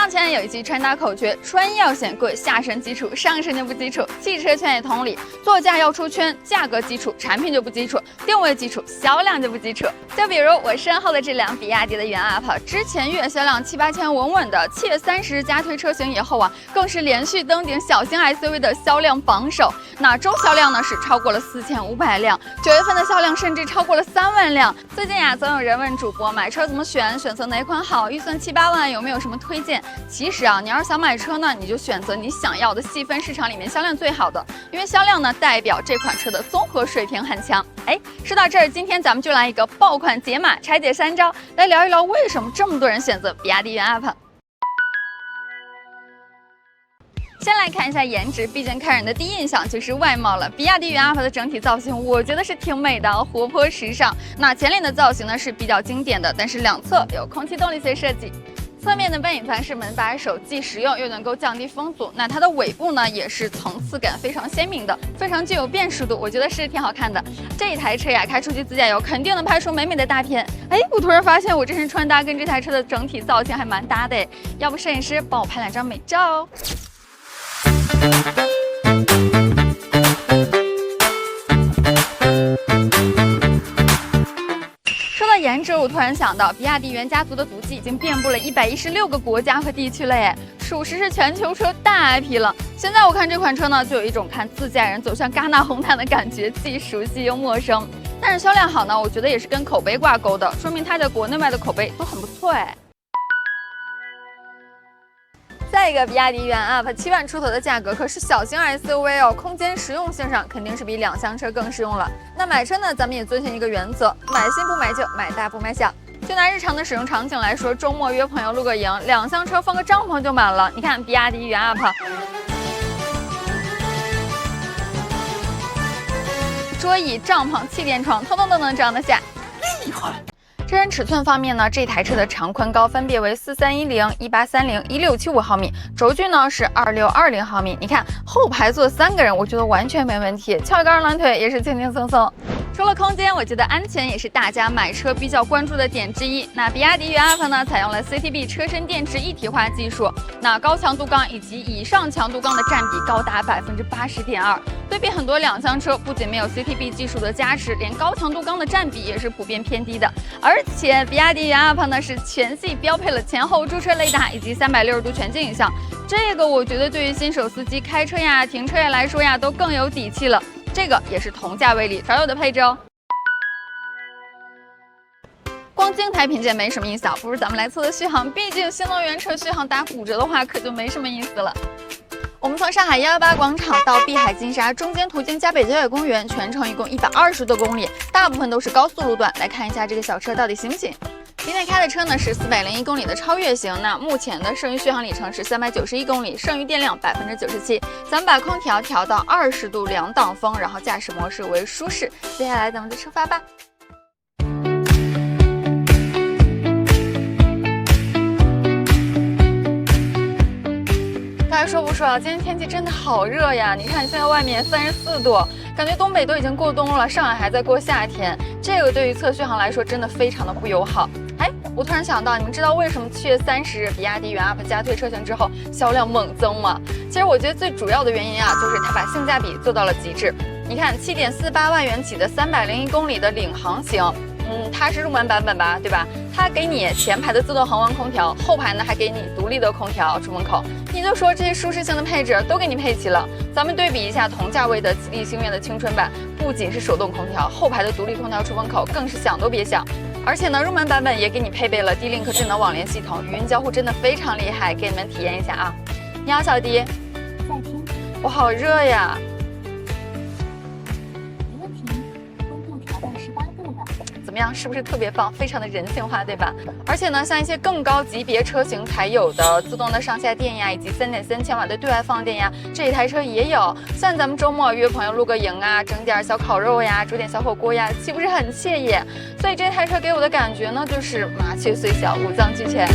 向前有一句穿搭口诀：穿衣要显贵，下身基础，上身就不基础。汽车圈也同理，座驾要出圈，价格基础，产品就不基础，定位基础，销量就不基础。就比如我身后的这辆比亚迪的元 UP， 之前月销量7、8千稳稳的，7月30日加推车型以后啊，更是连续登顶小型 SUV 的销量榜首。那周销量呢是超过了4500辆，9月份的销量甚至超过了3万辆。最近呀，总有人问主播买车怎么选，选择哪款好，预算7、8万有没有什么推荐？其实啊，你要是想买车呢，你就选择你想要的，细分市场里面销量最好的，因为销量呢代表这款车的综合水平很强。哎，说到这儿，今天咱们就来一个爆款解码，拆解3招，来聊一聊为什么这么多人选择比亚迪元 UP。先来看一下颜值，毕竟看人的第一印象就是外貌了。比亚迪元 UP 的整体造型，我觉得是挺美的，活泼时尚。那前脸的造型呢是比较经典的，但是两侧有空气动力学设计。侧面的背影盘是门把手，既实用又能够降低风阻。那它的尾部呢，也是层次感非常鲜明的，非常具有辨识度，我觉得是挺好看的。这一台车呀，开出去自驾游肯定能拍出美美的大片。哎，我突然发现我这身穿搭跟这台车的整体造型还蛮搭的哎，要不摄影师帮我拍2张美照哦。颜值，我突然想到，比亚迪元家族的足迹已经遍布了116个国家和地区了耶，属实是全球车大 IP 了。现在我看这款车呢，就有一种看自驾人走向戛纳红毯的感觉，既熟悉又陌生。但是销量好呢，我觉得也是跟口碑挂钩的，说明它在国内外的口碑都很不错哎。再一个，比亚迪元 UP 7万出头的价格，可是小型 SUV 哦，空间实用性上肯定是比2厢车更实用了。那买车呢，咱们也遵循一个原则，买新不买旧，买大不买小。就拿日常的使用场景来说，周末约朋友露个营，2厢车放个帐篷就满了。你看比亚迪元 UP， 桌椅、帐篷、气垫床，通通都能装得下，厉害！车身尺寸方面呢，这台车的长宽高分别为4310、1830、1675毫米，轴距呢是2620毫米。你看后排坐3个人，我觉得完全没问题，翘一个2郎腿也是轻轻松松。除了空间，我觉得安全也是大家买车比较关注的点之一。那比亚迪元 UP 呢，采用了 CTB 车身电池一体化技术，那高强度钢以及以上强度钢的占比高达80.2%。对比很多2厢车，不仅没有 CTB 技术的加持，连高强度钢的占比也是普遍偏低的。而且比亚迪元 UP 呢是全系标配了前后驻车雷达以及360度全景影像，这个我觉得对于新手司机开车呀、停车呀来说呀都更有底气了。这个也是同价位里少有的配置哦。光静态品鉴没什么意思啊，不如咱们来测测续航，毕竟新能源车续航打5折的话，可就没什么意思了。我们从上海118广场到碧海金沙，中间途经嘉北郊野公园，全程一共120多公里，大部分都是高速路段。来看一下这个小车到底行不行。今天开的车呢是401公里的超越型，那目前的剩余续航里程是391公里，剩余电量97%。咱们把空调调到20度2档风，然后驾驶模式为舒适。接下来咱们就出发吧。该说不说啊，今天天气真的好热呀！你看现在外面34度，感觉东北都已经过冬了，上海还在过夏天。这个对于测续航来说真的非常的不友好。哎，我突然想到，你们知道为什么7月30日比亚迪元 UP 加推车型之后销量猛增吗？其实我觉得最主要的原因啊，就是它把性价比做到了极致。你看7.48万元起的301公里的领航型，它是入门版本吧，对吧？它给你前排的自动恒温空调，后排呢还给你独立的空调出风口。你就说这些舒适性的配置都给你配齐了。咱们对比一下同价位的吉利星越的青春版，不仅是手动空调，后排的独立空调出风口更是想都别想。而且呢，入门版本也给你配备了 D-Link 智能网联系统，语音交互真的非常厉害，给你们体验一下啊！你好，小迪。在听。我好热呀。没问题，温度调到18度了。怎么样？是不是特别棒？非常的人性化，对吧？而且呢，像一些更高级别车型才有的自动的上下电呀，以及3.3千瓦的对外放电呀，这一台车也有。像咱们周末约朋友露个营啊，整点小烤肉呀，煮点小火锅呀，岂不是很惬意？所以这台车给我的感觉呢，就是麻雀虽小，五脏俱全。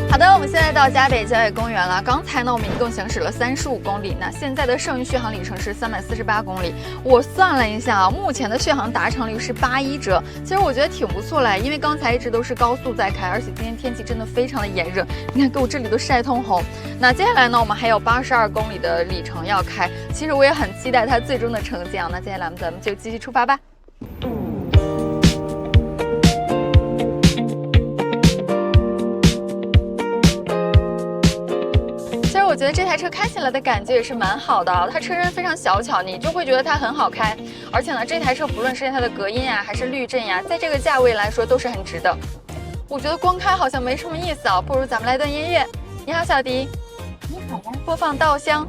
好好的，我们现在到嘉北郊野公园了。刚才呢，我们一共行驶了35公里，那现在的剩余续航里程是348公里。我算了一下啊，目前的续航达成率是81折，其实我觉得挺不错嘞，因为刚才一直都是高速在开，而且今天天气真的非常的炎热，你看给我这里都晒通红。那接下来呢，我们还有82公里的里程要开，其实我也很期待它最终的成绩啊。那接下来咱们就继续出发吧。我觉得这台车开起来的感觉也是蛮好的，它车身非常小巧，你就会觉得它很好开。而且呢，这台车不论是它的隔音啊，还是滤震呀，在这个价位来说都是很值的。我觉得光开好像没什么意思啊，不如咱们来段音乐。你好，小迪。你好呀。播放《稻香》。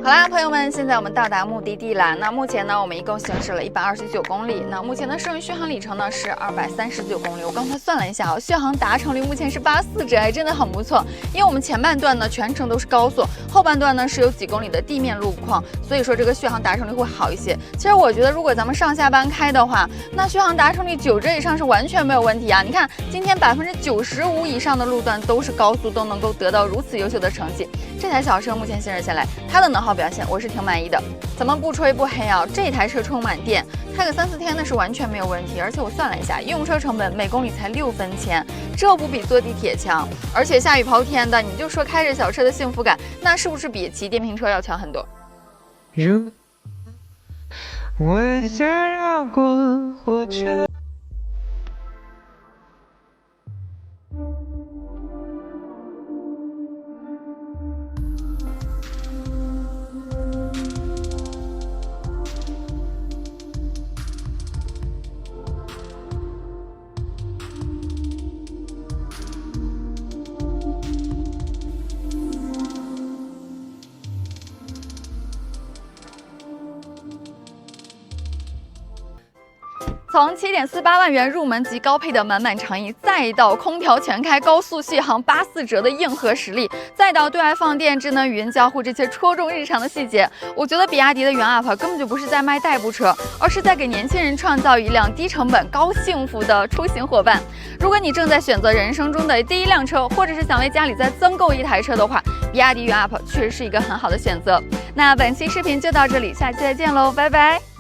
好啦，朋友们，现在我们到达目的地了。那目前呢，我们一共行驶了129公里。那目前的剩余续航里程呢是239公里。我刚才算了一下啊，续航达成率目前是84折，真的很不错。因为我们前半段呢全程都是高速，后半段呢是有几公里的地面路况，所以说这个续航达成率会好一些。其实我觉得，如果咱们上下班开的话，那续航达成率9折以上是完全没有问题啊。你看，今天95%以上的路段都是高速，都能够得到如此优秀的成绩。这台小车目前行驶下来，它的能耗表现我是挺满意的。咱们不吹不黑啊，这台车充满电，开个3、4天那是完全没有问题。而且我算了一下，用车成本每公里才6分钱，这不比坐地铁强？而且下雨刨天的，你就说开着小车的幸福感，那是不是比骑电瓶车要强很多？我想让过火车。从7.48万元入门级高配的满满长翼，再到空调全开、高速续航84折的硬核实力，再到对外放电、智能语音交互这些戳中日常的细节，我觉得比亚迪的元 UP 根本就不是在卖代步车，而是在给年轻人创造一辆低成本、高幸福的出行伙伴。如果你正在选择人生中的第一辆车，或者是想为家里再增购一台车的话，比亚迪元 UP 确实是一个很好的选择。那本期视频就到这里，下期再见喽，拜拜。